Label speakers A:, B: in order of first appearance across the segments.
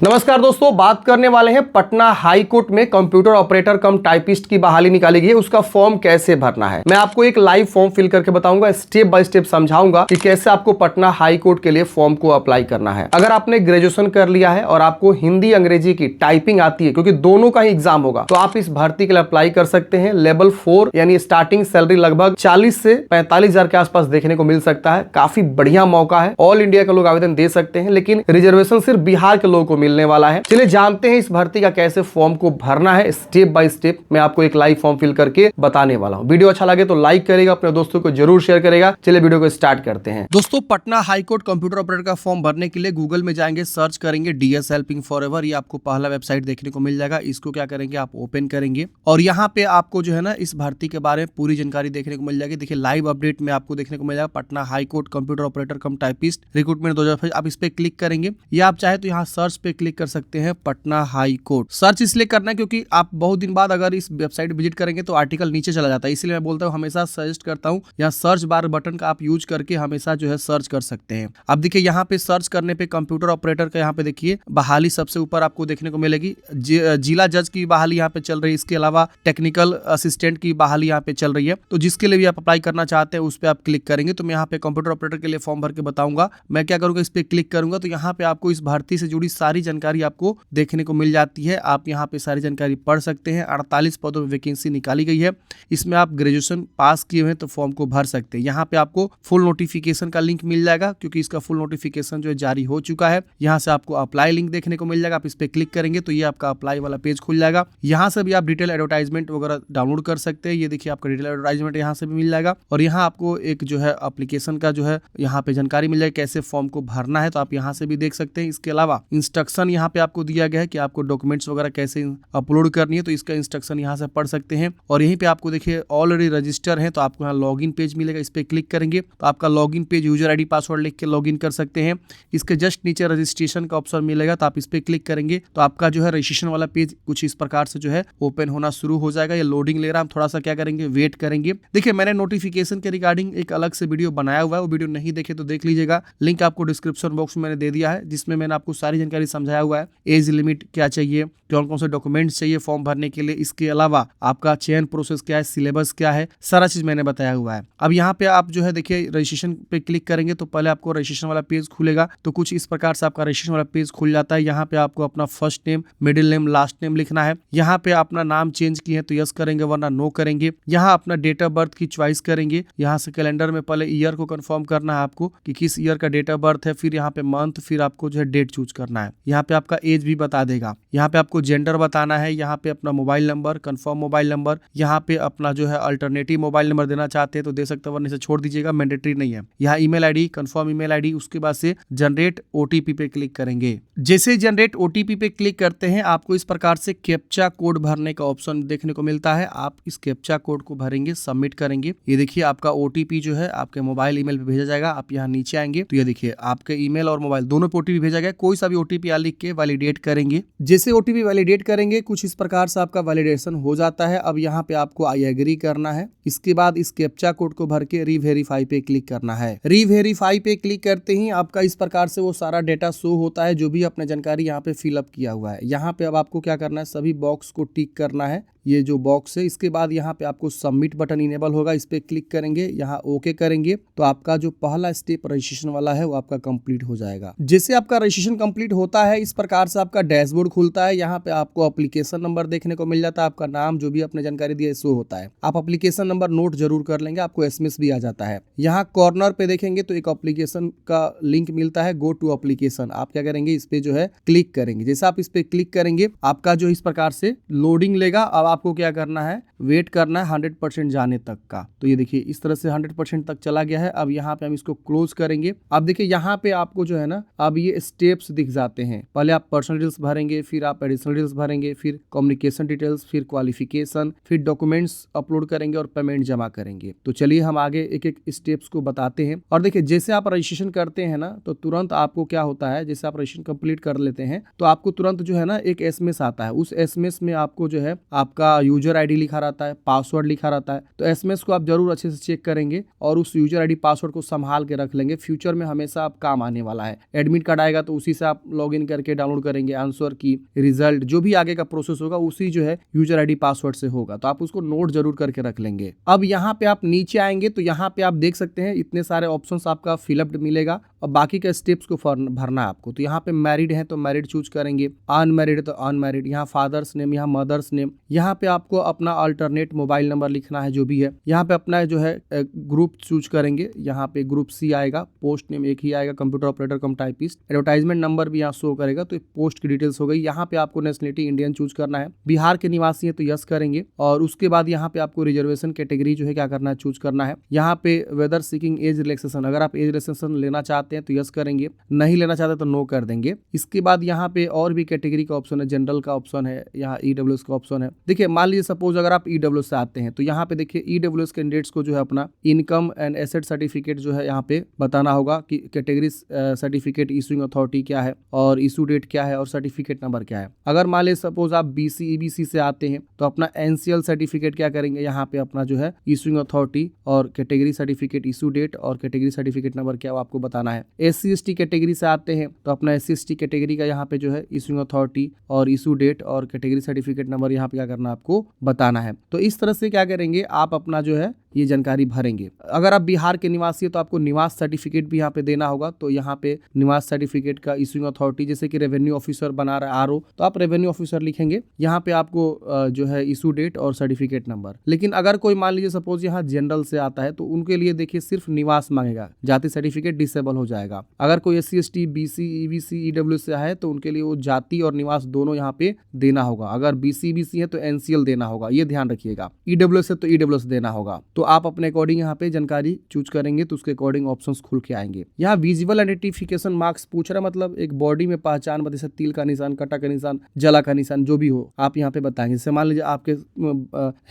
A: नमस्कार दोस्तों, बात करने वाले हैं पटना हाई कोर्ट में कंप्यूटर ऑपरेटर कम टाइपिस्ट की बहाली निकाली गई है। उसका फॉर्म कैसे भरना है मैं आपको एक लाइव फॉर्म फिल करके बताऊंगा, स्टेप बाय स्टेप समझाऊंगा कि कैसे आपको पटना हाई कोर्ट के लिए फॉर्म को अप्लाई करना है। अगर आपने ग्रेजुएशन कर लिया है और आपको हिंदी अंग्रेजी की टाइपिंग आती है, क्योंकि दोनों का ही एग्जाम होगा, तो आप इस भर्ती के लिए अप्लाई कर सकते हैं। लेवल 4 यानी स्टार्टिंग सैलरी लगभग 40 से 45 हजार के आसपास देखने को मिल सकता है। काफी बढ़िया मौका है, ऑल इंडिया के लोग आवेदन दे सकते हैं, लेकिन रिजर्वेशन सिर्फ बिहार के लोगों को मिलने वाला है। चलिए जानते हैं इस भर्ती का कैसे फॉर्म को भरना है। स्टेप बाय स्टेप मैं आपको एक लाइव फॉर्म फिल करके बताने वाला हूं। वीडियो अच्छा लगे तो लाइक करेगा, अपने दोस्तों को जरूर शेयर करेगा। चलिए वीडियो को स्टार्ट करते हैं। दोस्तों, Patna high court computer operator का फॉर्म भरने के लिए गूगल में जाएंगे, सर्च करेंगे डीएस हेल्पिंग फॉरएवर। ये आपको पहला वेबसाइट देखने को मिल जाएगा। इसको क्या करेंगे, आप ओपन करेंगे और यहाँ पे आपको जो है ना इस भर्ती के बारे में पूरी जानकारी देखने को मिल जाएगी। देखिए लाइव अपडेट में आपको देखने को मिल जाएगा Patna high court computer operator कम टाइपिस्ट रिक्रूटमेंट 2025। आप इस पे क्लिक करेंगे या आप चाहे तो यहाँ सर्च पे क्लिक कर सकते हैं पटना हाई कोर्ट। सर्च इसलिए करना है क्योंकि आप बहुत दिन बाद अगर इस वेबसाइट विजिट करेंगे तो आर्टिकल नीचे चला जाता है, इसलिए मैं बोलता हूँ, हमेशा सजेस्ट करता हूँ यहाँ सर्च बार बटन का आप यूज करके हमेशा जो है सर्च कर सकते हैं। अब देखिए यहाँ पे सर्च करने पे कंप्यूटर ऑपरेटर का यहाँ पे देखिए बहाली सबसे ऊपर आपको देखने को मिलेगी। जिला जज की बहाली यहाँ पे चल रही है। इसके अलावा टेक्निकल असिस्टेंट की बहाली यहाँ पे चल रही है। तो जिसके लिए भी आप अप्लाई करना चाहते हैं उस पर आप क्लिक करेंगे। तो मैं यहाँ पे कंप्यूटर ऑपरेटर के लिए फॉर्म भर के बताऊंगा। मैं क्या करूंगा, इस पे क्लिक करूंगा तो यहाँ पे आपको इस भर्ती से जुड़ी सारी जानकारी आपको देखने को मिल जाती है। आप यहाँ पे सारी जानकारी पढ़ सकते हैं। 48 पदों पर वैकेंसी निकाली गई है। इसमें आप ग्रेजुएशन पास किए हुए तो फॉर्म को भर सकते हैं। यहाँ पे आपको फुल नोटिफिकेशन का लिंक मिल जाएगा, क्योंकि इसका फुल नोटिफिकेशन जो है जारी हो चुका है। यहाँ से आपको अप्लाई लिंक देखने को मिल जाएगा। आप इस पे क्लिक करेंगे तो ये आपका अप्लाई वाला पेज खुल जाएगा। यहाँ से भी आप डिटेल एडवर्टाइजमेंट वगैरह डाउनलोड कर सकते हैं। ये देखिए आपका डिटेल एडवर्टाइजमेंट यहाँ से भी मिल जाएगा और यहाँ आपको एक जो है एप्लीकेशन का जो है यहाँ पे जानकारी मिल जाएगी कैसे फॉर्म को भरना है, तो आप यहाँ से भी देख सकते हैं। इसके अलावा इंस्ट्रक्शन यहाँ पे आपको दिया गया है कि आपको डॉक्यूमेंट्स वगैरह कैसे अपलोड करनी है, तो इसका इंस्ट्रक्शन यहाँ से पढ़ सकते हैं। और यहीं पे आपको देखिए ऑलरेडी रजिस्टर है तो आपको यहाँ लॉगिन पेज मिलेगा। इस पे क्लिक करेंगे तो आपका login page user ID password लिख के लॉगिन कर सकते हैं। इसके जस्ट नीचे रजिस्ट्रेशन का ऑप्शन मिलेगा, तो आप इस पे क्लिक करेंगे तो आपका जो है रजिस्ट्रेशन वाला पेज कुछ इस प्रकार से जो है ओपन होना शुरू हो जाएगा। ये लोडिंग ले रहा है, हम थोड़ा सा क्या करेंगे, वेट करेंगे। देखिए मैंने नोटिफिकेशन के रिगार्डिंग एक अलग से वीडियो बनाया हुआ है, वो वीडियो नहीं देखे तो देख लीजिएगा। लिंक आपको डिस्क्रिप्शन बॉक्स में मैंने दे दिया है, जिसमें मैंने आपको सारी जानकारी समझाया हुआ है। एज लिमिट क्या चाहिए, कौन कौन से डॉक्यूमेंट्स चाहिए फॉर्म भरने के लिए, इसके अलावा आपका चयन प्रोसेस क्या है, सिलेबस क्या है, सारा चीज मैंने बताया हुआ है। अब यहाँ पे आप जो है देखिए रजिस्ट्रेशन पे क्लिक करेंगे तो पहले आपको रजिस्ट्रेशन वाला पेज खुलेगा। तो कुछ इस प्रकार से आपका रजिस्ट्रेशन वाला पेज खुल जाता है। यहाँ पे आपको अपना first name, middle name, last name लिखना है। यहाँ पे अपना नाम चेंज किए तो यस करेंगे वरना नो करेंगे। यहाँ अपना डेट ऑफ बर्थ की चॉइस करेंगे। यहाँ से कैलेंडर में पहले ईयर को कंफर्म करना है आपको कि किस ईयर का डेट ऑफ बर्थ है, फिर यहाँ पे मंथ, फिर आपको जो है डेट चूज करना है। यहाँ पे आपका एज भी बता देगा। यहाँ पे आपको जेंडर बताना है। यहाँ पे अपना mobile number, confirm mobile number, यहाँ पे अपना जो है अल्टरनेटिव मोबाइल नंबर देना चाहते हैं तो दे सकते हैं, वरना इसे छोड़ दीजिएगा, मैंडेटरी नहीं है। यहाँ email ID, confirm email ID, उसके बाद से जनरेट ओटीपी पे क्लिक करेंगे। जैसे जनरेट ओटीपी पे क्लिक करते हैं आपको इस प्रकार से कैप्चा कोड भरने का ऑप्शन देखने को मिलता है। आप इस कैप्चा कोड को भरेंगे, सबमिट करेंगे। ये देखिए आपका ओटीपी जो है आपके मोबाइल ईमेल पे भेजा जाएगा। आप यहाँ नीचे आएंगे तो ये देखिए आपके ईमेल और मोबाइल दोनों पे ओटीपी भेजा गया। कोई सा भी ओटीपी यहाँ लिख के वैलिडेट करेंगे। जैसे ओटीपी वैलिडेट करेंगे कुछ इस प्रकार से आपका वैलिडेशन हो जाता है। अब यहाँ पे आपको आई एग्री करना है। इसके बाद इस कैप्चा कोड को भर के रीवेरीफाई पे क्लिक करना है। रीवेरीफाई पे क्लिक करते ही आपका इस प्रकार से वो सारा डेटा शो होता है, जो भी अपने जानकारी यहाँ पे फिलअप किया हुआ है। यहाँ पे अब आपको क्या करना है, सभी बॉक्स को टिक करना है, ये जो बॉक्स है। इसके बाद यहाँ पे आपको सबमिट बटन इनेबल होगा, इस पे क्लिक करेंगे, यहाँ ओके करेंगे तो आपका जो पहला स्टेप रजिस्ट्रेशन वाला है वो आपका कंप्लीट हो जाएगा। जैसे आपका रजिस्ट्रेशन कंप्लीट होता है इस प्रकार से आपका डैशबोर्ड खुलता है। यहाँ पे आपको एप्लीकेशन नंबर देखने को मिल जाता है, आपका नाम जो भी आपने जानकारी दी है शो होता है। आप एप्लीकेशन नंबर नोट जरूर कर लेंगे, आपको एसएमएस भी आ जाता है। यहाँ कॉर्नर पे देखेंगे तो एक एप्लीकेशन का लिंक मिलता है, गो टू एप्लीकेशन। आप क्या करेंगे, इस पे जो है क्लिक करेंगे। जैसे आप इस पे क्लिक करेंगे आपका जो इस प्रकार से लोडिंग लेगा। अब आपको क्या करना है, वेट करना है 100% जाने तक का। तो ये देखिए इस तरह से 100% तक चला गया है। अब यहाँ पे हम इसको क्लोज करेंगे। अब देखिए यहाँ पे आपको जो है ना अब ये स्टेप्स दिख जाते हैं। पहले आप पर्सनल डिटेल्स भरेंगे, फिर आप एडिशनल डिटेल्स भरेंगे, फिर कम्युनिकेशन डिटेल्स, फिर क्वालिफिकेशन, फिर डॉक्यूमेंट्स अपलोड करेंगे और पेमेंट जमा करेंगे। तो चलिए हम आगे एक एक स्टेप्स को बताते हैं। और देखिए जैसे आप रजिस्ट्रेशन करते हैं ना तो तुरंत आपको क्या होता है, जैसे आप रजिस्ट्रेशन कंप्लीट कर लेते हैं तो आपको तुरंत जो है ना एक एसएमएस आता है। उस एसएमएस में आपको जो है आपका आपका यूजर आईडी लिखा रहता है, पासवर्ड लिखा रहता है। तो एसएमएस को आप जरूर अच्छे से चेक करेंगे और उस यूजर आईडी पासवर्ड को संभाल के रख लेंगे, फ्यूचर में हमेशा आप काम आने वाला है। एडमिट कार्ड आएगा तो उसी से आप लॉगिन करके डाउनलोड करेंगे, आंसर की, रिजल्ट, जो भी आगे का प्रोसेस होगा उसी जो है यूजर आईडी पासवर्ड से होगा। तो आप उसको नोट जरूर करके रख लेंगे। अब यहाँ पे आप नीचे आएंगे तो यहाँ पे आप देख सकते हैं इतने सारे ऑप्शंस आपका फिलअप मिलेगा और बाकी के स्टेप्स को भरना है आपको। तो यहाँ पे मैरिड है तो मैरिड चूज करेंगे, अनमैरिड है तो अनमैरिड, यहाँ फादर्स नेम, यहाँ मदर्स नेम, यहाँ पे आपको अपना अल्टरनेट मोबाइल नंबर लिखना है जो भी है। यहाँ पे अपना जो है ग्रुप चूज करेंगे, यहाँ पे ग्रुप सी आएगा, पोस्ट नेम एक ही आएगा, कंप्यूटर ऑपरेटर कम टाइपिस्ट, एडवर्टाइजमेंट नंबर भी यहाँ शो करेगा। तो पोस्ट की डिटेल्स हो गई। यहाँ पे आपको नेशनलिटी इंडियन चूज करना है, बिहार के निवासी है तो यस करेंगे। और उसके बाद यहाँ पे आपको रिजर्वेशन कैटेगरी जो है क्या करना है, चूज करना है। यहाँ पे वेदर सीकिंग एज रिलैक्सेशन, अगर आप एज रिलैक्सेशन लेना चाहते हैं तो यस करेंगे, नहीं लेना चाहते तो नो कर देंगे। इसके बाद यहाँ पे और भी कैटेगरी का ऑप्शन है, जनरल का ऑप्शन है, यहाँ ईडब्ल्यूएस का ऑप्शन है। देखिए मान लीजिए सपोज अगर आप ईडब्ल्यूएस से आते हैं तो यहाँ पे देखिए ईडब्ल्यूएस कैंडिडेट्स को जो है अपना इनकम एंड एसेट सर्टिफिकेट जो है यहाँ पे बताना होगा कि कैटेगरी सर्टिफिकेट इशूइंग अथॉरिटी क्या है और इशू डेट क्या है और सर्टिफिकेट नंबर क्या है। अगर मान लीजिए सपोज आप बीसी ईबीसी से आते हैं तो अपना एनसीएल सर्टिफिकेट क्या करेंगे, यहाँ पे अपना जो है इशूइंग अथॉरिटी और कैटेगरी सर्टिफिकेट, इशू डेट और कैटेगरी सर्टिफिकेट नंबर क्या वो आपको बताना है। एससी एसटी कैटेगरी से आते हैं तो अपना एससी एसटी कैटेगरी का यहाँ पे जो है इशूइंग अथॉरिटी और इशू डेट और कैटेगरी सर्टिफिकेट नंबर यहाँ पे क्या करना आपको बताना है। तो इस तरह से क्या करेंगे आप अपना जो है ये जानकारी भरेंगे। अगर आप बिहार के निवासी है तो आपको निवास सर्टिफिकेट भी यहाँ पे देना होगा। तो यहाँ पे निवास सर्टिफिकेट का इशूइंग अथॉरिटी, जैसे कि रेवेन्यू ऑफिसर बना रहा है आरओ तो आप रेवेन्यू ऑफिसर लिखेंगे। यहाँ पे आपको जो है इशू डेट और सर्टिफिकेट नंबर। लेकिन अगर कोई मान लीजिए सपोज यहाँ जनरल से आता है तो उनके लिए देखिए सिर्फ निवास मांगेगा, जाति सर्टिफिकेट डिसेबल हो जाएगा। अगर कोई SC ST BC EBC EWS से है तो उनके लिए वो जाति और निवास दोनों यहाँ पे देना होगा। अगर बीसी ईबीसी है तो एनसीएल देना होगा, ये ध्यान रखिएगा। ईडब्ल्यूएस है तो ईडब्ल्यूएस देना होगा। तो आप अपने अकॉर्डिंग यहाँ पे जानकारी चूज करेंगे तो उसके अकॉर्डिंग ऑप्शंस खुल के आएंगे। यहाँ विजुअल आइडेंटिफिकेशन मार्क्स पूछ रहा है, मतलब एक बॉडी में पहचान, जैसे तिल का निशान, कटा का निशान, जला का निशान, जो भी हो आप यहाँ पे बताएंगे। जैसे मान लीजिए आपके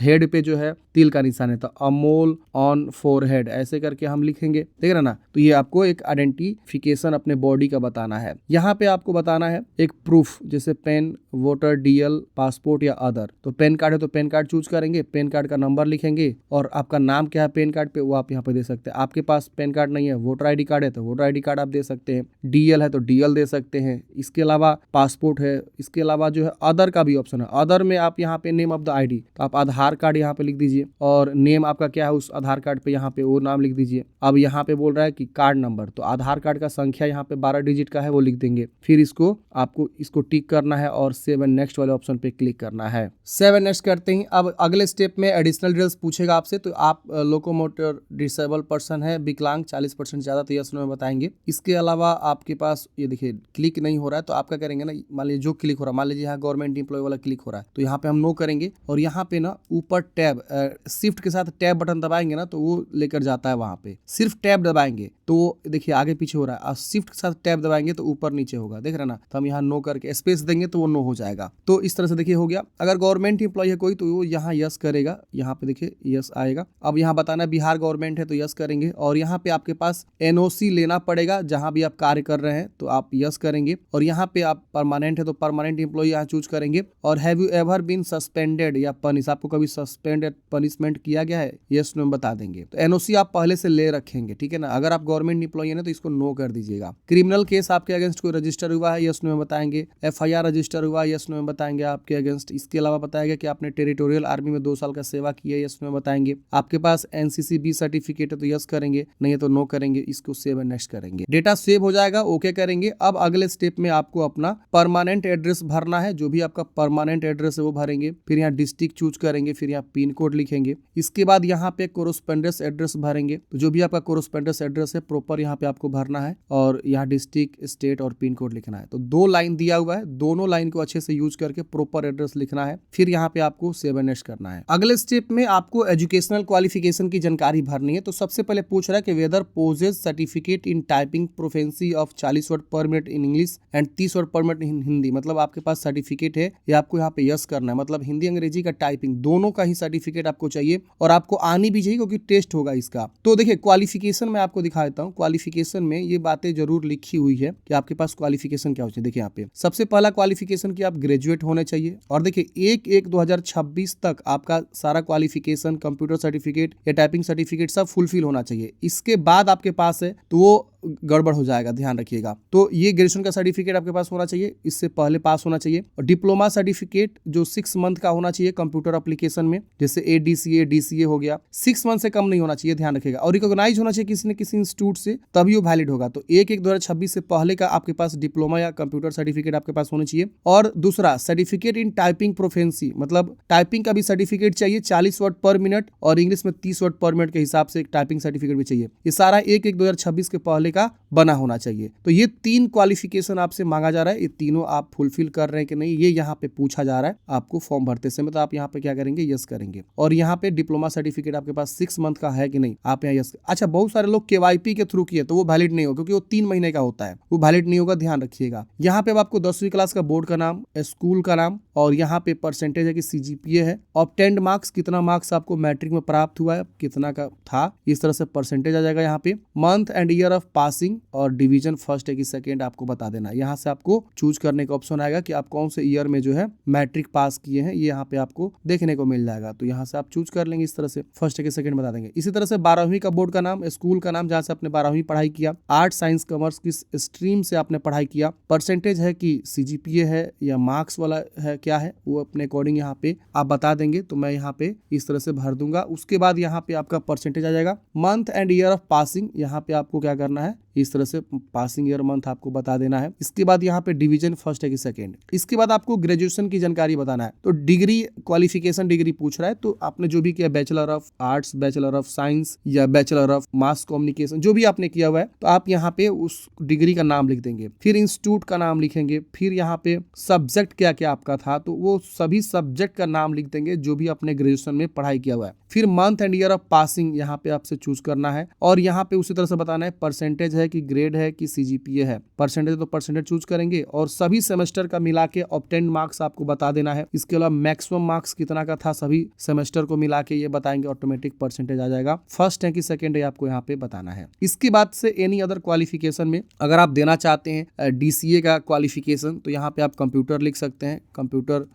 A: हेड पे जो है तिल का निशान है तो अमोल ऑन फोरहेड ऐसे करके हम लिखेंगे, देख रहे ना। तो ये आपको एक आइडेंटिफिकेशन अपने बॉडी का बताना है। यहाँ पे आपको बताना है एक प्रूफ, जैसे पेन, वोटर, डीएल, पासपोर्ट या अदर। तो पेन कार्ड है तो पेन कार्ड चूज करेंगे, पेन कार्ड का नंबर लिखेंगे और आपका नाम क्या है पेन कार्ड पे वो आप यहाँ पे दे सकते हैं। आपके पास पेन कार्ड नहीं है, वोटर आईडी कार्ड है तो वोटर आईडी कार्ड आप दे सकते हैं, डीएल है तो डीएल दे सकते हैं। इसके अलावा पासपोर्ट है, इसके अलावा जो है अदर का भी ऑप्शन है। अदर में आप यहाँ पे नेम ऑफ द आईडी, तो आप आधार कार्ड यहाँ पे लिख दीजिए और नेम आपका क्या है उस आधार कार्ड पे यहाँ पे वो नाम लिख दीजिए। अब यहाँ पे बोल रहा है कि कार्ड नंबर, तो आधार कार्ड का संख्या यहाँ पे 12 डिजिट का है वो लिख देंगे। फिर इसको आपको इसको टिक करना है और सेव एंड नेक्स्ट वाले ऑप्शन पे क्लिक करना है। सेव एंड नेक्स्ट करते ही अब अगले स्टेप में एडिशनल डिटेल्स पूछेगा आपसे। तो आप लोकोमोटर डिसेबल पर्सन है, विकलांग 40% ज्यादा, तो यस नो में बताएंगे। इसके अलावा आपके पास ये देखिए क्लिक नहीं हो रहा है तो आप क्या करेंगे ना, मान लीजिए जो क्लिक हो रहा है, मान लीजिए यहाँ गवर्नमेंट एम्प्लॉय वाला क्लिक हो रहा है तो यहाँ पे हम नो करेंगे और यहाँ पे ना ऊपर टैब शिफ्ट के साथ टैब बटन दबाएंगे ना तो वो लेकर जाता है वहां पे। सिर्फ टैब दबाएंगे तो देखिए आगे पीछे हो रहा है और शिफ्ट के साथ टैब दबाएंगे तो ऊपर नीचे होगा, देख रहे ना। तो हम यहाँ नो करके स्पेस देंगे तो वो नो हो जाएगा। तो इस तरह से देखिए हो गया। अगर गवर्नमेंट एम्प्लॉय है कोई तो वो यहाँ यस करेगा, यहाँ पे देखिए यस आएगा। अब यहाँ बताना है बिहार गवर्नमेंट है तो यस करेंगे और यहाँ पे आपके पास एनओसी लेना पड़ेगा जहां भी आप कार्य कर रहे हैं तो आप यस करेंगे। और यहाँ पे आप परमानेंट है तो परमानेंट एम्प्लॉय यहाँ चूज करेंगे। और have you ever been suspended या पनिश, आपको कभी सस्पेंडेड पनिशमेंट किया गया है, यस नो बता देंगे। तो एनओसी आप पहले से ले रखेंगे, ठीक है ना। अगर आप गवर्नमेंट एम्प्लॉय है तो इसको नो कर दीजिएगा। क्रिमिनल केस आपके अगेंस्ट कोई रजिस्टर हुआ है, यस नो में बताएंगे। एफआईआर रजिस्टर हुआ है, यस नो में बताएंगे आपके अगेंस्ट। इसके अलावा बताएगा कि आपने टेरिटोरियल आर्मी में 2 साल का सेवा की है, यस नो में बताएंगे। आपके पास एनसीसी बी सर्टिफिकेट है तो यस करेंगे, नहीं है तो नो करेंगे। इसको सेव एंड नेक्स्ट करेंगे। डेटा सेव हो जाएगा, ओके करेंगे। अब अगले स्टेप में आपको अपना परमानेंट एड्रेस भरना है, जो भी आपका परमानेंट एड्रेस है वो भरेंगे। फिर यहाँ डिस्ट्रिक्ट चूज करेंगे, फिर यहाँ पिन कोड लिखेंगे। इसके बाद यहाँ पे कोरोस्पोंडेंस एड्रेस भरेंगे, तो जो भी आपका कोरोस्पोंडेंस एड्रेस है प्रॉपर यहाँ पे आपको भरना है और यहाँ डिस्ट्रिक्ट, स्टेट और पिन कोड लिखना है। तो 2 लाइन दिया हुआ है, दोनों लाइन को अच्छे से यूज करके प्रॉपर एड्रेस लिखना है। फिर यहाँ पे आपको सेव एंड नेक्स्ट करना है। अगले स्टेप में आपको एजुकेशनल क्वालिफिकेशन की जानकारी भरनी है। तो सबसे पहले पूछ रहा है कि whether possess certificate in typing proficiency of 40 word per minute in English and 30 word per minute in Hindi. मतलब आपके पास सर्टिफिकेट है, ये आपको यहाँ पे यस करना है। मतलब हिंदी अंग्रेजी का टाइपिंग दोनों का ही सर्टिफिकेट आपको चाहिए और आपको आनी भी चाहिए क्योंकि टेस्ट होगा इसका। तो देखिए क्वालिफिकेशन मैं आपको दिखा देता हूँ। क्वालिफिकेशन क्वालिफिकेशन में ये बातें जरूर लिखी हुई है कि आपके पास क्वालिफिकेशन क्या होनी चाहिए। देखिए यहाँ पे सबसे पहला क्वालिफिकेशन कि आप ग्रेजुएट होने चाहिए, और देखिए 1/1/2026 तक आपका सारा क्वालिफिकेशन, कंप्यूटर सर्टिफिकेट या टाइपिंग सर्टिफिकेट सब फुलफिल होना चाहिए। इसके बाद आपके पास है तो वो गड़बड़ हो जाएगा, ध्यान रखिएगा। तो ये ग्रेजुएशन का सर्टिफिकेट आपके पास होना चाहिए, इससे पहले पास होना चाहिए। और डिप्लोमा सर्टिफिकेट जो 6 मंथ का होना चाहिए कंप्यूटर एप्लीकेशन में, जैसे ADCA DCA हो गया, 6 मंथ से कम नहीं होना चाहिए, ध्यान रखिएगा। और रिकॉग्नाइज होना चाहिए किसी न किसी इंस्टीट्यूट से, तभी वो वैलिड होगा। तो 1/1/2026 से पहले का आपके पास डिप्लोमा या कंप्यूटर सर्टिफिकेट आपके पास होना चाहिए। और दूसरा सर्टिफिकेट इन टाइपिंग प्रोफेंसी, मतलब टाइपिंग का भी सर्टिफिकेट चाहिए 40 वर्ड पर मिनट, और इंग्लिश में 30 वर्ड पर मिनट के हिसाब से एक टाइपिंग सर्टिफिकेट भी चाहिए। ये सारा 1/1/2026 के पहले का बना होना चाहिए। तो ये 3 क्वालिफिकेशन आपसे मांगा जा रहा है, ये तीनों आप फुलफिल कर रहे हैं कि नहीं, ये यहाँ पे पूछा जा रहा है आपको फॉर्म भरते समय। तो आप यहाँ पे क्या करेंगे, यस करेंगे। और यहाँ पे डिप्लोमा सर्टिफिकेट आपके पास 6 मंथ का है कि नहीं, आप यहाँ यस। अच्छा, बहुत सारे लोग KYP के थ्रू किए तो वो वैलिड नहीं होगा, क्योंकि वो 3 महीने का होता है, वो वैलिड नहीं होगा, ध्यान रखिएगा। यहाँ पे आपको 10वीं क्लास का बोर्ड का नाम, स्कूल का नाम, और यहाँ पे परसेंटेज है कि CGPA है, ऑब्टेन्ड मार्क्स, कितना मार्क्स आपको मैट्रिक में प्राप्त हुआ है, कितना का था, इस तरह से परसेंटेज आ जाएगा। यहाँ पे month and year of passing और डिवीजन फर्स्ट है कि सेकेंड आपको बता देना। यहाँ से आपको चूज करने का ऑप्शन आएगा कि आप कौन से ईयर में जो है मैट्रिक पास किए हैं, ये यहाँ पे आपको देखने को मिल जाएगा। तो यहाँ से आप चूज कर लेंगे, इस तरह से फर्स्ट है कि सेकेंड बता देंगे। इसी तरह से 12वीं का बोर्ड का नाम, स्कूल का नाम जहाँ से आपने 12वीं पढ़ाई किया, आर्ट साइंस कॉमर्स किस स्ट्रीम से आपने पढ़ाई किया, परसेंटेज है कि CGPA है या मार्क्स वाला है, क्या है वो अपने अकॉर्डिंग यहाँ पे आप बता देंगे। तो मैं यहाँ पे इस तरह से भर दूंगा। उसके बाद यहाँ पे आपका परसेंटेज आ जाएगा। Month and year of passing, यहाँ पे आपको क्या करना है, इस तरह से पासिंग ईयर मंथ आपको बता देना है। इसके बाद यहाँ पे डिवीजन फर्स्ट है कि सेकेंड। इसके बाद आपको ग्रेजुएशन की जानकारी बताना है। तो डिग्री, क्वालिफिकेशन डिग्री पूछ रहा है, तो आपने जो भी किया, bachelor of arts, bachelor of science या बैचलर ऑफ मास कम्युनिकेशन, जो भी आपने किया हुआ है, तो आप यहाँ पे उस डिग्री का नाम लिख देंगे, फिर इंस्टीट्यूट का नाम लिखेंगे, फिर यहाँ पे सब्जेक्ट क्या क्या आपका था, तो वो सभी सब्जेक्ट का नाम लिख देंगे जो भी आपने ग्रेजुएशन में पढ़ाई किया हुआ है। फिर month and year of passing यहाँ पे आपसे चूज करना है, और यहाँ पे उसी तरह से बताना है परसेंटेज है कि ग्रेड है कि CGPA है। परसेंटेज तो परसेंटेज चूज करेंगे, और सभी सेमेस्टर का मिला के ऑब्टेन्ड मार्क्स आपको बता देना है। इसके अलावा मैक्सिमम मार्क्स कितना का था, सभी सेमेस्टर को मिला के ये बताएंगे, ऑटोमेटिक परसेंटेज आ जाएगा। फर्स्ट है कि सेकेंड है, आपको यहाँ पे बताना है। इसके बाद से एनी अदर क्वालिफिकेशन में अगर आप देना चाहते हैं DCA का क्वालिफिकेशन, तो यहाँ पे आप कंप्यूटर लिख सकते हैं, कंप्यूटर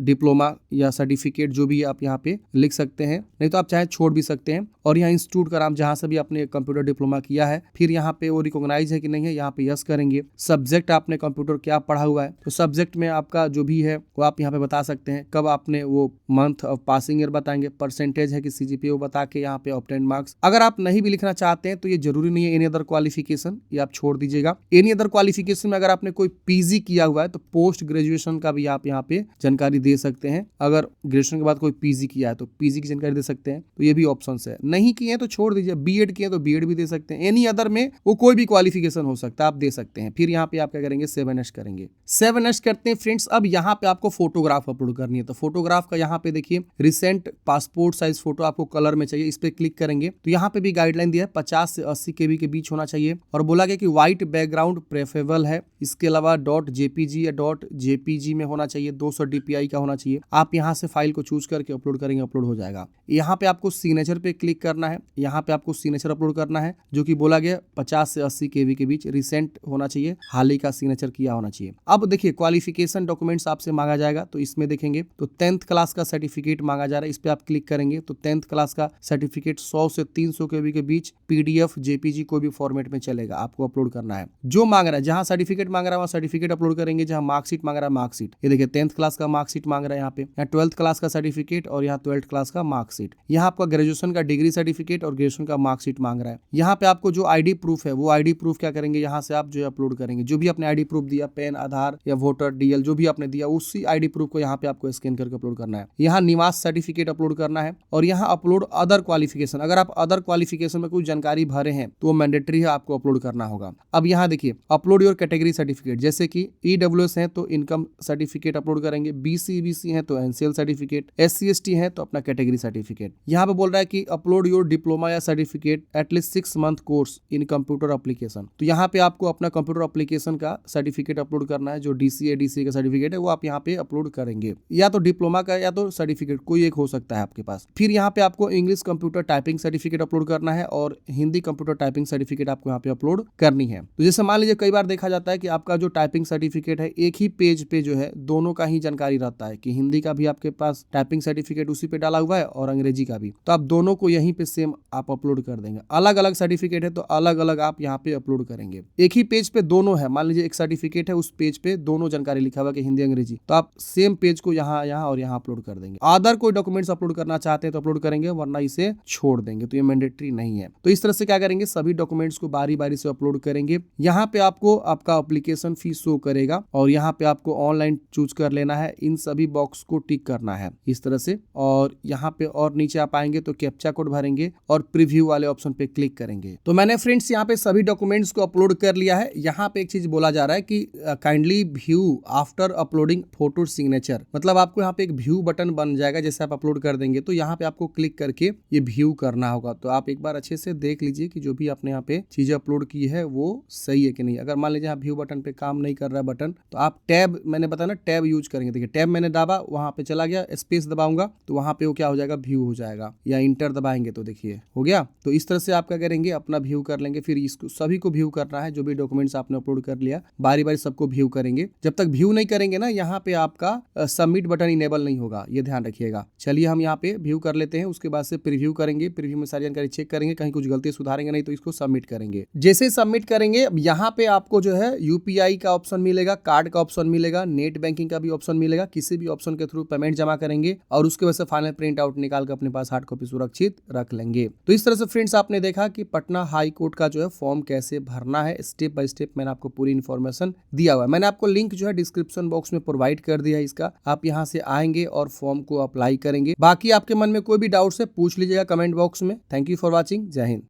A: डिप्लोमा या सर्टिफिकेट जो भी आप यहाँ पे लिख सकते हैं, नहीं तो आप चाहे छोड़ भी सकते हैं। और यहाँ इंस्टीट्यूट का नाम जहाँ से भी आपने कंप्यूटर डिप्लोमा किया है, फिर यहाँ पे वो रिकॉग्नाइज है कि नहीं है, यहाँ पे यस करेंगे। सब्जेक्ट आपने कंप्यूटर क्या पढ़ा हुआ है, तो सब्जेक्ट में आपका जो भी है वो आप यहाँ पे बता सकते हैं। कब आपने वो मंथ ऑफ पासिंग ईयर बताएंगे, परसेंटेज है कि CGPA वो बता के यहाँ पे ऑब्टेन्ड मार्क्स। अगर आप नहीं भी लिखना चाहते हैं तो ये जरूरी नहीं है एनी अदर क्वालिफिकेशन, ये आप छोड़ दीजिएगा। एनी अदर क्वालिफिकेशन में अगर आपने कोई PG किया हुआ है तो पोस्ट ग्रेजुएशन का भी आप यहाँ पे जानकारी दे सकते हैं। अगर ग्रेजुएशन के बाद कोई PG किया है तो PG की जानकारी दे सकते हैं, तो ये भी ऑप्शन है। नहीं किए तो छोड़ दीजिए। B.Ed किए तो B.Ed भी दे सकते हैं। एनी अदर में वो कोई भी क्वालिफिकेशन हो सकता है, आप दे सकते हैं। फिर यहाँ पे आप क्या करेंगे, 7H करेंगे। 7H करते हैं फ्रेंड्स। अब यहाँ पे आपको फोटोग्राफ अपलोड करनी है, तो फोटोग्राफ का यहाँ पे देखिए रिसेंट पासपोर्ट साइज फोटो आपको कलर में चाहिए, इस पे क्लिक करेंगे तो यहाँ पे भी गाइडलाइन दिया है 50 से 80 KB के बीच होना चाहिए, और बोला गया कि व्हाइट बैकग्राउंड प्रेफरेबल है। इसके अलावा .jpg या .jpg में होना चाहिए, 200 DPI का होना चाहिए। आप यहाँ से फाइल को चूज करके अपलोड करेंगे, अपलोड हो जाएगा। यहाँ पे आपको सिग्नेचर पे क्लिक करना है, यहाँ पे आपको सिग्नेचर अपलोड करना है, जो कि बोला गया 50 से 80 KB के बीच रिसेंट होना चाहिए, हाल ही का सिग्नेचर किया होना चाहिए। अब देखिए क्वालिफिकेशन डॉक्यूमेंट्स आपसे मांगा जाएगा, तो इसमें देखेंगे तो 10th क्लास का सर्टिफिकेट मांगा जा रहा है, इस पे आप क्लिक करेंगे तो 10th क्लास का सर्टिफिकेट 100 से 300 KB के बीच PDF JPG कोई भी फॉर्मेट में चलेगा, आपको अपलोड करना है। जो मांग रहा है, जहां सर्टिफिकेट मांग रहा है वहां सर्टिफिकेट अपलोड करेंगे, जहां मार्कशीट मांग रहा है मार्कशीट, ये देखिए 10th क्लास का मार्कशीट मांग रहा है, यहाँ पे 12th क्लास का सर्टिफिकेट और यहाँ 12th क्लास का मार्कशीट। यहाँ आपका ग्रेजुएशन का डिग्री सर्टिफिकेट और ग्रेजुएशन का मार्कशीट मांग रहा है। यहाँ पे आपको जो ID प्रूफ है वो ID प्रूफ क्या करेंगे, यहाँ से आप जो है अपलोड करेंगे। जो भी आपने ID प्रूफ दिया, पेन, आधार या वोटर DL जो भी आपने दिया, उसी ID प्रूफ को यहाँ पे आपको स्कैन करके अपलोड करना है। यहाँ निवास सर्टिफिकेट अपलोड करना है, और यहाँ अपलोड अदर क्वालिफिकेशन, अगर आप अदर क्वालिफिकेशन में कोई जानकारी भरे हैं तो वो मैंडेटरी है, आपको अपलोड करना होगा। अब यहाँ देखिए अपलोड योर कैटेगरी सर्टिफिकेट, जैसे कि EWS है तो इनकम सर्टिफिकेट सर्टिफिकेट अपलोड करेंगे, BC EBC है तो NCL सर्टिफिकेट, SC ST है तो अपना कैटेगरी सर्टिफिकेट। यहाँ पे बोल रहा है कि अपलोड योर डिप्लोमा या certificate at least 6 month course in computer application. तो यहाँ पे आपको अपना कंप्यूटर एप्लीकेशन का सर्टिफिकेट अपलोड करना है, जो DCA DCA का सर्टिफिकेट है वो आप यहाँ पे अपलोड करेंगे, या तो डिप्लोमा का या तो सर्टिफिकेट कोई एक हो सकता है आपके पास। फिर यहाँ पे आपको English computer typing certificate upload करना है और हिंदी कंप्यूटर टाइपिंग सर्टिफिकेट आपको यहाँ पे अपलोड करनी है। तो जैसे मान लीजिए कई बार देखा जाता है कि आपका जो टाइपिंग सर्टिफिकेट है एक ही पेज पे जो है दोनों का ही जानकारी रहता है, कि हिंदी का भी आपके पास टाइपिंग सर्टिफिकेट उसी पे डाला हुआ है और अंग्रेजी का भी, तो आप दोनों को यहीं पे सेम आप अपलोड कर देंगे। अलग अलग सर्टिफिकेट है तो अलग अलग आप यहाँ पे अपलोड करेंगे। एक ही पेज पे दोनों है, मान लीजिए एक सर्टिफिकेट है उस पेज पे दोनों जानकारी लिखा हुआ है कि हिंदी अंग्रेजी, तो आप सेम पेज को यहाँ और यहाँ अपलोड कर देंगे। अदर कोई डॉक्यूमेंट्स अपलोड करना चाहते हैं तो अपलोड करेंगे, वरना इसे छोड़ देंगे, तो ये मैंडेटरी नहीं है। तो इस तरह से क्या करेंगे, सभी डॉक्यूमेंट्स को बारी बारी से अपलोड करेंगे। यहाँ पे आपको आपका एप्लीकेशन फीस शो करेगा और यहाँ पे आपको ऑनलाइन चूज कर लेना है, इन सभी बॉक्स को टिक करना है इस तरह से। और यहाँ पे और नीचे आप आएंगे तो कैप्चा कोड भरेंगे और प्रीव्यू वाले ऑप्शन पे क्लिक करेंगे। तो मैंने फ्रेंड्स यहाँ पे सभी डॉक्यूमेंट्स को अपलोड कर लिया है। यहाँ पे एक चीज बोला जा रहा है कि kindly view after uploading photo signature, मतलब आपको यहाँ पे एक व्यू बटन बन जाएगा जैसे आप अपलोड कर देंगे, तो यहाँ पे आपको क्लिक करके ये व्यू करना होगा। तो आप एक बार अच्छे से देख लीजिए कि जो भी आपने यहाँ पे चीजें अपलोड की है वो सही है कि नहीं। अगर मान लीजिए यहाँ व्यू बटन पे काम नहीं कर रहा है बटन, तो आप टैब, मैंने बताया ना टैब यूज करेंगे। देखिए टैब मैंने दबा, वहां पे चला गया, स्पेस दबाऊंगा तो वहां पे वो क्या हो जाएगा, व्यू हो जाएगा, या इंटर दबाएंगे तो देखिए हो गया। तो इस तरह से आप क्या करेंगे, अपना व्यू कर लेंगे। फिर इसको सभी को व्यू करना है, जो भी डॉक्यूमेंट्स आपने अपलोड कर लिया बारी बारी सबको व्यू करेंगे। जब तक व्यू नहीं करेंगे ना, यहाँ पे आपका सबमिट बटन इनेबल नहीं होगा, ये ध्यान रखिएगा। चलिए हम यहाँ पे व्यू कर लेते हैं, उसके बाद से प्रीव्यू करेंगे। प्रीव्यू में सारी जानकारी चेक करेंगे, कहीं कुछ गलती सुधारेंगे नहीं तो इसको सबमिट करेंगे। जैसे सबमिट करेंगे यहाँ पे आपको जो है UPI का ऑप्शन मिलेगा, कार्ड का ऑप्शन मिलेगा, नेट बैंकिंग का भी ऑप्शन मिलेगा। किसी भी ऑप्शन के थ्रू पेमेंट जमा करेंगे और उसके वजह से फाइनल प्रिंट आउट निकाल कर अपने पास हार्ड कॉपी सुरक्षित रख लेंगे। तो इस तरह से फ्रेंड्स आपने देखा कि पटना हाई कोर्ट का जो है फॉर्म कैसे भरना है, स्टेप बाय स्टेप मैंने आपको पूरी इन्फॉर्मेशन दिया हुआ है। मैंने आपको लिंक जो है डिस्क्रिप्शन बॉक्स में प्रोवाइड कर दिया है इसका, आप यहाँ से आएंगे और फॉर्म को अप्लाई करेंगे। बाकी आपके मन में कोई भी डाउट्स है पूछ लीजिएगा कमेंट बॉक्स में। थैंक यू फॉर वॉचिंग, जय हिंद।